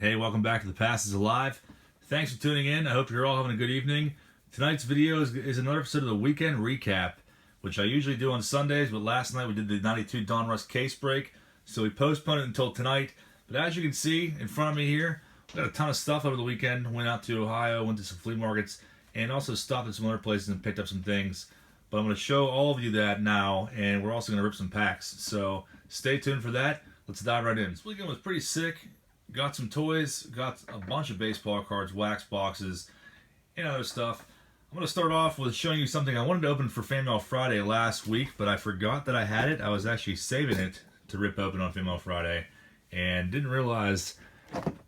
Hey, welcome back to The Past is Alive. Thanks for tuning in. I hope you're all having a good evening. Tonight's video is another episode of the weekend recap, which I usually do on Sundays, but last night we did the 92 Donruss case break, so we postponed it until tonight. But as you can see in front of me here, we got a ton of stuff over the weekend. Went out to Ohio, went to some flea markets, and also stopped at some other places and picked up some things. But I'm going to show all of you that now, and we're also going to rip some packs. So stay tuned for that. Let's dive right in. This weekend was pretty sick. Got some toys, got a bunch of baseball cards, wax boxes, and other stuff. I'm going to start off with showing you something I wanted to open for Fan Mail Friday last week, but I forgot that I had it. I was actually saving it to rip open on Fan Mail Friday, and didn't realize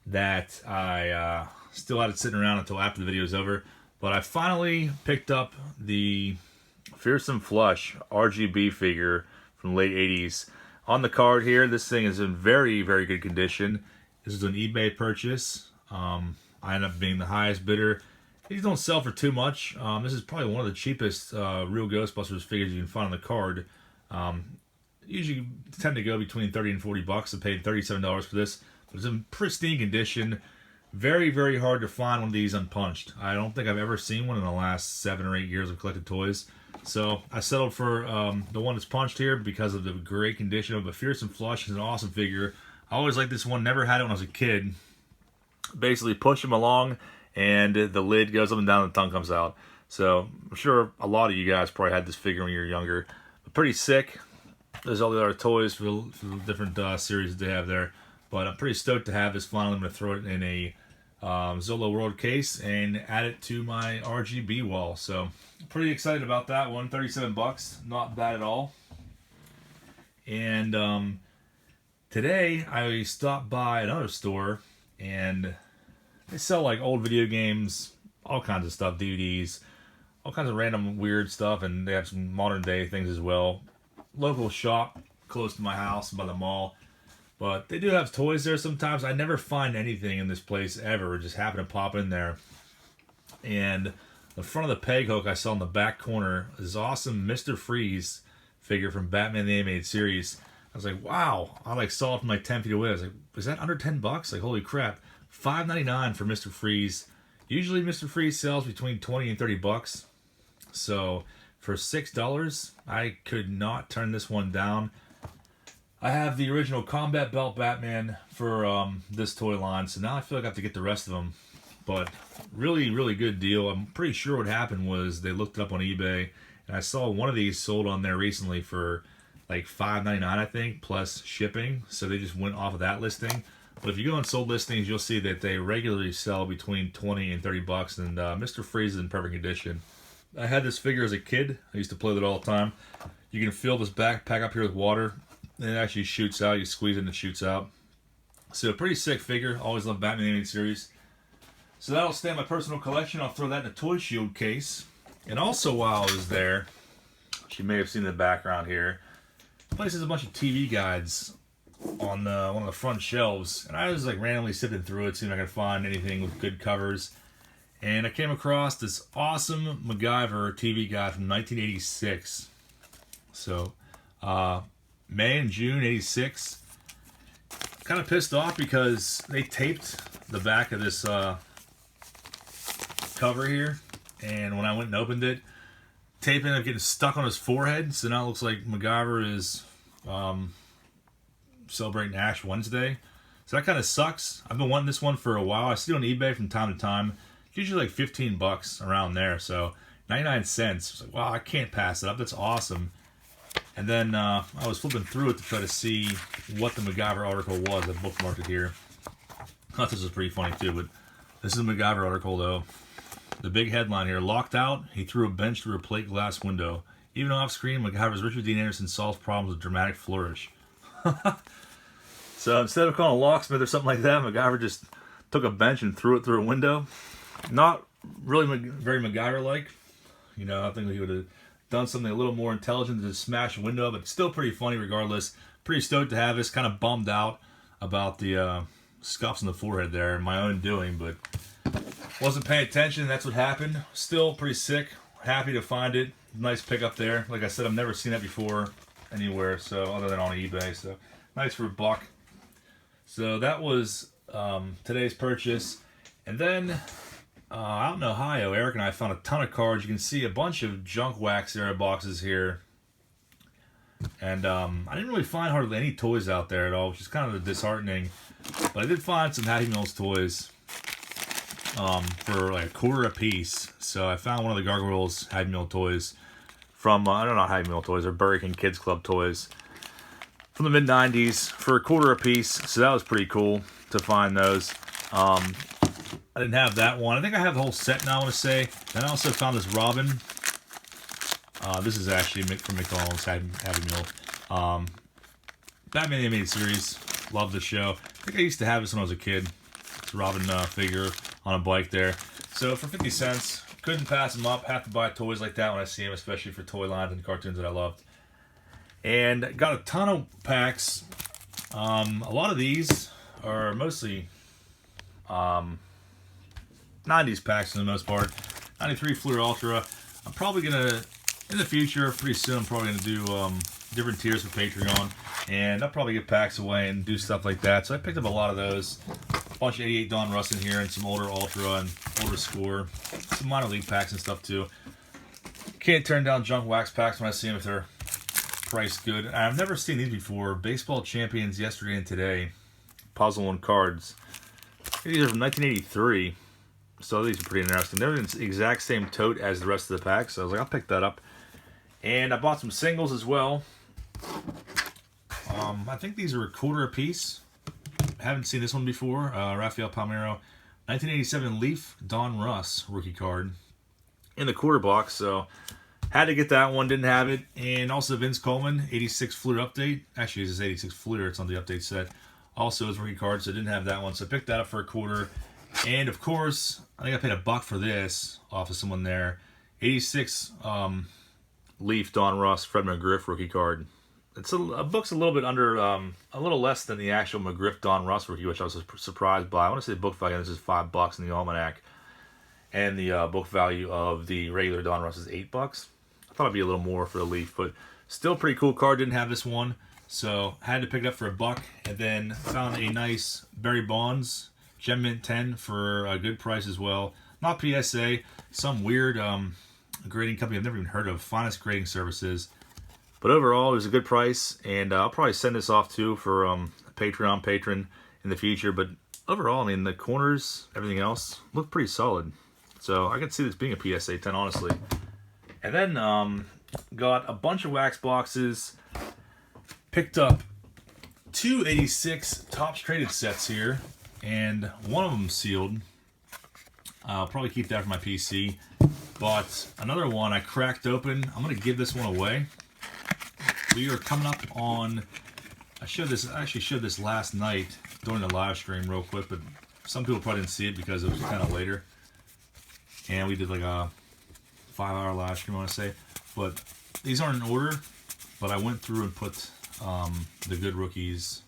that I still had it sitting around until after the video was over. But I finally picked up the Fearsome Flush RGB figure from the late 80s. On the card here, this thing is in very, very good condition. This is an eBay purchase. I ended up being the highest bidder. These don't sell for too much. This is probably one of the cheapest real Ghostbusters figures you can find on the card. Usually tend to go between 30 and 40 bucks. I paid $37 for this. But it's in pristine condition. Very, very hard to find one of these unpunched. I don't think I've ever seen one in the last 7 or 8 years of collected toys. So I settled for the one that's punched here because of the great condition of it. But Fearsome Flush is an awesome figure. I always liked this one, never had it when I was a kid. Basically push him along and the lid goes up and down and the tongue comes out. So I'm sure a lot of you guys probably had this figure when you were younger. But pretty sick. There's all the other toys for the different series that they have there. But I'm pretty stoked to have this finally. I'm going to throw it in a Zolo World case and add it to my RGB wall. So pretty excited about that one. 37 bucks, not bad at all. And today, I stopped by another store, and they sell like old video games, all kinds of stuff, DVDs, all kinds of random weird stuff, and they have some modern day things as well. Local shop close to my house by the mall, but they do have toys there sometimes. I never find anything in this place ever, just happen to pop in there. And the front of the peg hook I saw in the back corner is awesome Mr. Freeze figure from Batman the Animated Series. I was like, wow. I saw it from 10 feet away. I was like, is that under 10 bucks? Like, holy crap. $5.99 for Mr. Freeze. Usually Mr. Freeze sells between 20 and 30 bucks. So for $6, I could not turn this one down. I have the original Combat Belt Batman for this toy line, so now I feel like I have to get the rest of them. But really, really good deal. I'm pretty sure what happened was they looked it up on eBay, and I saw one of these sold on there recently for like $5.99, I think, plus shipping. So they just went off of that listing. But if you go on sold listings, you'll see that they regularly sell between 20 and 30 bucks. And Mr. Freeze is in perfect condition. I had this figure as a kid. I used to play with it all the time. You can fill this backpack up here with water. And it actually shoots out. You squeeze it and it shoots out. So pretty sick figure. Always loved Batman Animated Series. So that'll stay in my personal collection. I'll throw that in a Toy Shield case. And also while I was there, you may have seen in the background here, the place has a bunch of TV guides on one of the front shelves, and I was randomly sifting through it, seeing if I could find anything with good covers. And I came across this awesome MacGyver TV guide from 1986. So May and June '86. Kind of pissed off because they taped the back of this cover here, and when I went and opened it, tape ended up getting stuck on his forehead, so now it looks like MacGyver is celebrating Ash Wednesday. So that kind of sucks. I've been wanting this one for a while. I see it on eBay from time to time. It's usually like 15 bucks around there, so 99 cents. I was like, wow, I can't pass it up. That's awesome. And then I was flipping through it to try to see what the MacGyver article was. I bookmarked it here. I thought this was pretty funny too, but this is a MacGyver article though. The big headline here, locked out, he threw a bench through a plate glass window. Even off screen, MacGyver's Richard Dean Anderson solves problems with dramatic flourish. So instead of calling a locksmith or something like that, MacGyver just took a bench and threw it through a window. Not really very MacGyver-like. You know, I think he would have done something a little more intelligent than to smash a window, but still pretty funny regardless. Pretty stoked to have this. Kind of bummed out about the scuffs on the forehead there, my own doing, but wasn't paying attention. That's what happened. Still pretty sick. Happy to find it. Nice pickup there. Like I said, I've never seen that before anywhere, so other than on eBay. So nice for $1. So that was today's purchase. And then out in Ohio, Eric and I found a ton of cards. You can see a bunch of junk wax era boxes here. And I didn't really find hardly any toys out there at all, which is kind of disheartening. But I did find some Happy Meals toys for like $1 a piece. So I found one of the Gargoyles Happy Meal toys from, I don't know, Happy Meal toys, or Burger King Kids Club toys from the mid-90s for $1 a piece. So that was pretty cool to find those. I didn't have that one. I think I have the whole set now, I want to say. And I also found this Robin. This is actually from McDonald's Happy Meal. Batman the Animated Series. Love the show. I think I used to have this when I was a kid. It's a Robin figure on a bike there. So for 50 cents, couldn't pass them up. Have to buy toys like that when I see them, especially for toy lines and cartoons that I loved. And got a ton of packs. A lot of these are mostly 90s packs for the most part. 93 Fleer Ultra. I'm probably going to, in the future, pretty soon, I'm probably going to do different tiers for Patreon. And I'll probably get packs away and do stuff like that. So I picked up a lot of those. A bunch of 88 Don Russ in here and some older Ultra and older Score. Some minor league packs and stuff too. Can't turn down junk wax packs when I see them if they're priced good. I've never seen these before. Baseball Champions Yesterday and Today. Puzzle and cards. These are from 1983. So these are pretty interesting. They're in the exact same tote as the rest of the packs. So I was like, I'll pick that up. And I bought some singles as well. I think these are $1 a piece. Haven't seen this one before. Rafael Palmeiro, 1987 Leaf Don Russ rookie card in the quarter box. So had to get that one. Didn't have it. And also Vince Coleman, 86 Fleer update. Actually, this is 86 Fleer. It's on the update set. Also his rookie card, so didn't have that one. So I picked that up for $1. And of course, I think I paid $1 for this off of someone there. 86 Leaf Don Russ Fred McGriff rookie card. It's a book's a little bit under, a little less than the actual McGriff Don Russ rookie, which I was surprised by. I want to say the book value, this is $5 in the almanac, and the book value of the regular Don Russ is $8. I thought it'd be a little more for the Leaf, but still pretty cool card. Didn't have this one, so had to pick it up for $1, and then found a nice Barry Bonds Gem Mint 10 for a good price as well. Not PSA, some weird grading company I've never even heard of. Finest Grading Services. But overall, it was a good price, and I'll probably send this off too for a Patreon patron in the future. But overall, I mean, the corners, everything else, look pretty solid. So I could see this being a PSA 10, honestly. And then got a bunch of wax boxes. Picked up 2 86 Topps Traded sets here, and one of them sealed. I'll probably keep that for my PC. But another one I cracked open. I'm going to give this one away. We are coming up on, I actually showed this last night during the live stream real quick, but some people probably didn't see it because it was kind of later. And we did like a 5-hour live stream, I want to say. But these aren't in order, but I went through and put the good rookies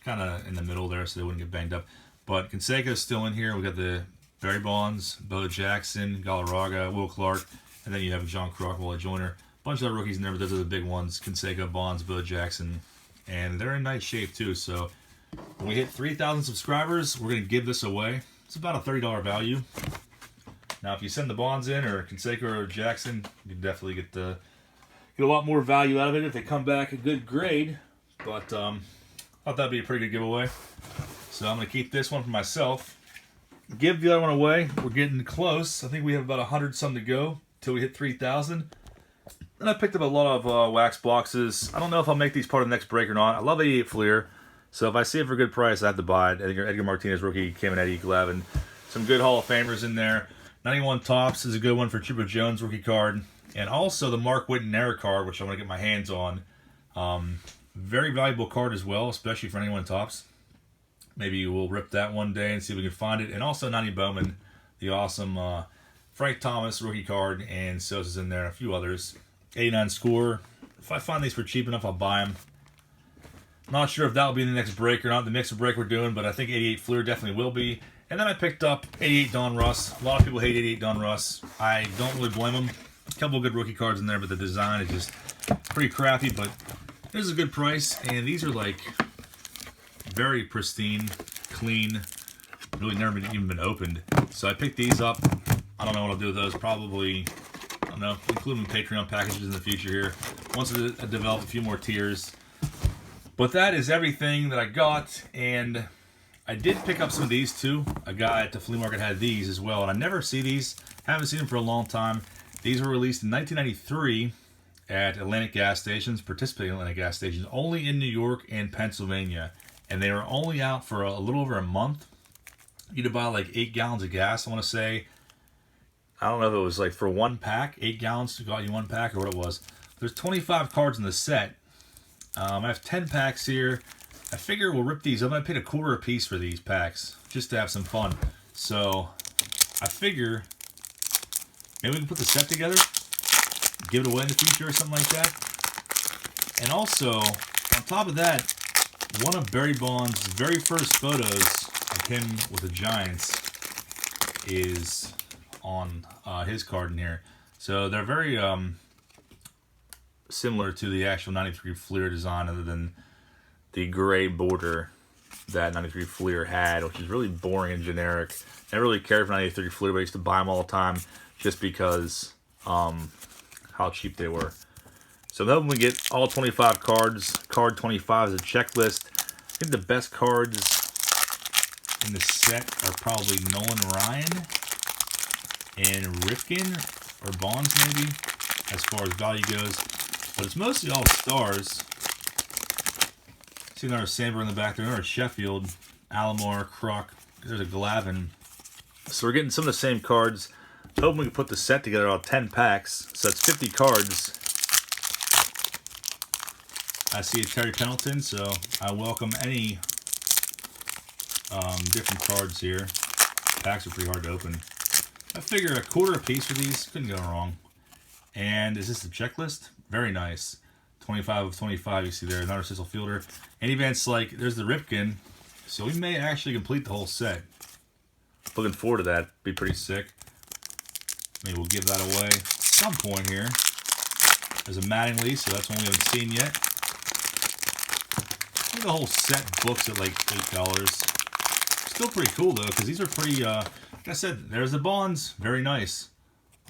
kind of in the middle there so they wouldn't get banged up. But Canseco's still in here. We got the Barry Bonds, Bo Jackson, Galarraga, Will Clark, and then you have John Kruk, Wally Joyner. Bunch of the rookies in there, but those are the big ones. Canseco, Bonds, Bo Jackson, and they're in nice shape too. So when we hit 3,000 subscribers, we're going to give this away. It's about a $30 value. Now, if you send the Bonds in, or Canseco or Jackson, you can definitely get a lot more value out of it if they come back a good grade. But I thought that'd be a pretty good giveaway. So I'm going to keep this one for myself. Give the other one away. We're getting close. I think we have about 100 some to go till we hit 3,000. And I picked up a lot of wax boxes. I don't know if I'll make these part of the next break or not. I love 88 Fleer, so if I see it for a good price, I have to buy it. Edgar Martinez rookie came in at E11. Some good Hall of Famers in there. 91 Topps is a good one for Chipper Jones rookie card. And also the Mark Whitten error card, which I want to get my hands on. Very valuable card as well, especially for 91 Topps. Maybe we'll rip that one day and see if we can find it. And also 90 Bowman, the awesome Frank Thomas rookie card, and Sosa's in there, and a few others. 89 Score. If I find these for cheap enough, I'll buy them. Not sure if that will be in the next break or not, the mixer break we're doing, but I think 88 Fleer definitely will be. And then I picked up 88 Don Russ. A lot of people hate 88 Don Russ. I don't really blame them. A couple of good rookie cards in there, but the design is just pretty crappy. But this is a good price, and these are like very pristine clean, really never even been opened. So I picked these up. I don't know what I'll do with those. Probably, I don't know, include them in Patreon packages in the future here. Once I develop a few more tiers. But that is everything that I got, and I did pick up some of these too. A guy at the flea market had these as well, and I never see these. Haven't seen them for a long time. These were released in 1993 at Atlantic gas stations, participating Atlantic gas stations, only in New York and Pennsylvania. And they were only out for a little over a month. You had to buy like 8 gallons of gas, I want to say. I don't know if it was like for one pack, 8 gallons got you one pack or what it was. There's 25 cards in the set. I have 10 packs here. I figure we'll rip these up. I paid $0.25 a piece for these packs just to have some fun. So I figure maybe we can put the set together, give it away in the future or something like that. And also, on top of that, one of Barry Bonds' very first photos of him with the Giants is on his card in here. So they're very similar to the actual 93 Fleer design, other than the gray border that 93 Fleer had, which is really boring and generic. Never really cared for 93 Fleer, but I used to buy them all the time just because how cheap they were. So I'm hoping we get all 25 cards. Card 25 is a checklist. I think the best cards in the set are probably Nolan Ryan and Rifkin, or Bonds maybe, as far as value goes. But it's mostly all stars. See another Sandberg in the back there, another Sheffield, Alomar, Kruk. There's a Glavin. So we're getting some of the same cards. Hoping we can put the set together on 10 packs. So that's 50 cards. I see a Terry Pendleton, so I welcome any different cards here. Packs are pretty hard to open. I figure $0.25 a piece for these, couldn't go wrong. And is this the checklist? Very nice. 25 of 25, you see there, another Cecil Fielder. Any events like, there's the Ripken, so we may actually complete the whole set. Looking forward to that, be pretty sick. Maybe we'll give that away at some point here. There's a Mattingly, so that's one we haven't seen yet. I think the whole set books at like $8. Still pretty cool though, because these are pretty, like I said, there's the Bonds, very nice.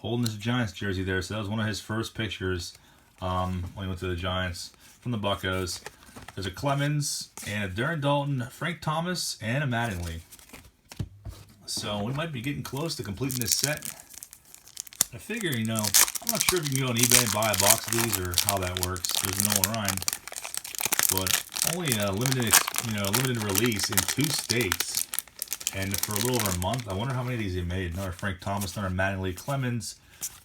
Holding his Giants jersey there, so that was one of his first pictures when he went to the Giants from the Buccos. There's a Clemens and a Darren Dalton, Frank Thomas, and a Mattingly. So we might be getting close to completing this set. I figure, you know, I'm not sure if you can go on eBay and buy a box of these or how that works. There's no Ryan, but only a limited release in 2 states, and for a little over a month. I wonder how many of these they made. Another Frank Thomas, another Mattingly, Clemens,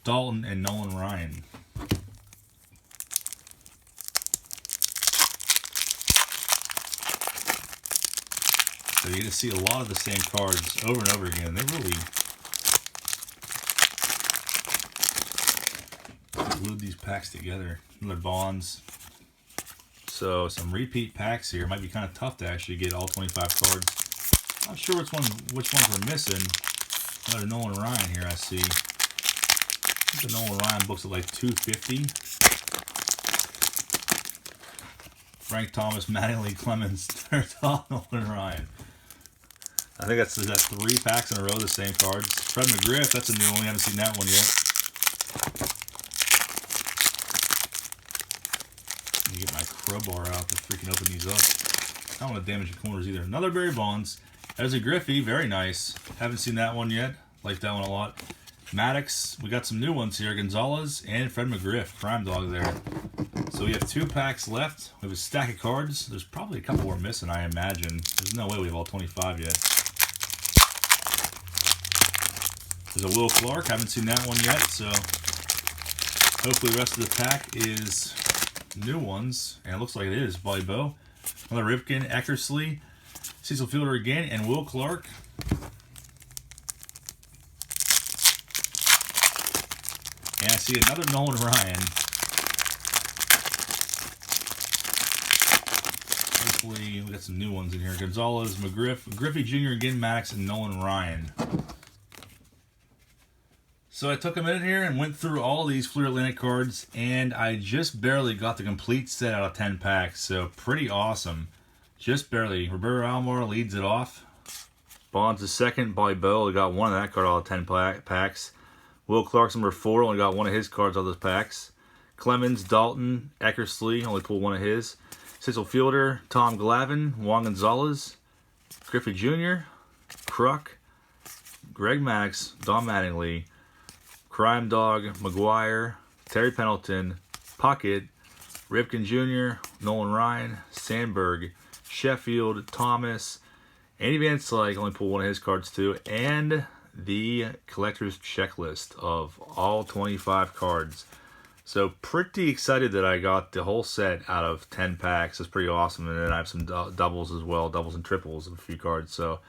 Dalton, and Nolan Ryan. So you get to see a lot of the same cards over and over again. They really glued these packs together. Another Bonds. So some repeat packs here. Might be kind of tough to actually get all 25 cards. Not sure which ones we're missing. Another Nolan Ryan here I see. I think the Nolan Ryan book's at like $250. Frank Thomas, Mattingly, Clemens, Nolan Ryan. I think that's 3 packs in a row, the same cards. Fred McGriff, that's a new one. We haven't seen that one yet. Let me get my crowbar out to freaking open these up. I don't want to damage the corners either. Another Barry Bonds. There's a Griffey, very nice. Haven't seen that one yet. Like that one a lot. Maddox, we got some new ones here. Gonzalez and Fred McGriff, prime dog there. So we have 2 packs left. We have a stack of cards. There's probably a couple we're missing, I imagine. There's no way we have all 25 yet. There's a Will Clark. Haven't seen that one yet, so hopefully the rest of the pack is new ones. And it looks like it is. Bolly Bo. Another Ripken, Eckersley, Cecil Fielder again, and Will Clark. And I see another Nolan Ryan. Hopefully, we got some new ones in here. Gonzalez, McGriff, Griffey Jr. again, Maddox, and Nolan Ryan. So I took a minute here and went through all these Fleer Atlantic cards, and I just barely got the complete set out of 10 packs. So pretty awesome. Just barely. Roberto Alomar leads it off. Bonds is second. Bobby Bell only got one of that card out of 10 packs. Will Clark's number 4, only got one of his cards out of those packs. Clemens, Dalton, Eckersley, only pulled one of his. Cecil Fielder, Tom Glavine, Juan Gonzalez, Griffey Jr., Kruk, Greg Maddux, Don Mattingly, Crime Dog, McGuire, Terry Pendleton, Puckett, Ripken Jr., Nolan Ryan, Sandberg, Sheffield, Thomas, Andy Van Slyke, only pulled one of his cards too, and the collector's checklist of all 25 cards. So pretty excited that I got the whole set out of 10 packs. It's pretty awesome. And then I have some doubles as well, doubles and triples of a few cards. So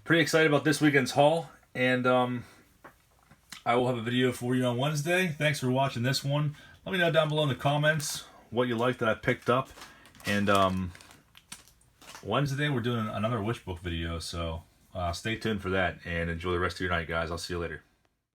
pretty excited about this weekend's haul. And I will have a video for you on Wednesday. Thanks for watching this one. Let me know down below in the comments what you like that I picked up. And Wednesday we're doing another wish book video. So stay tuned for that and enjoy the rest of your night, guys. I'll see you later.